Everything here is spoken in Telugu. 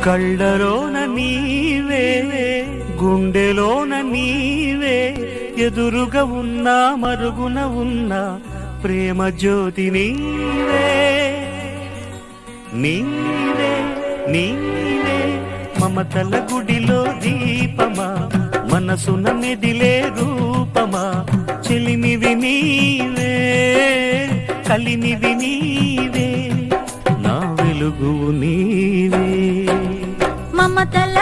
కళ్ళలోన నీవే గుండెలోన నీవే ఎదురుగా ఉన్నా మరుగున ఉన్నా ప్రేమ జ్యోతి నీవే నీవే నీవే మమతల గుడిలో దీపమా మనసున మెదిలే రూపమా చెలిమివి నీవే కలిమివి నీవే నా వెలుగు నీవే మమతల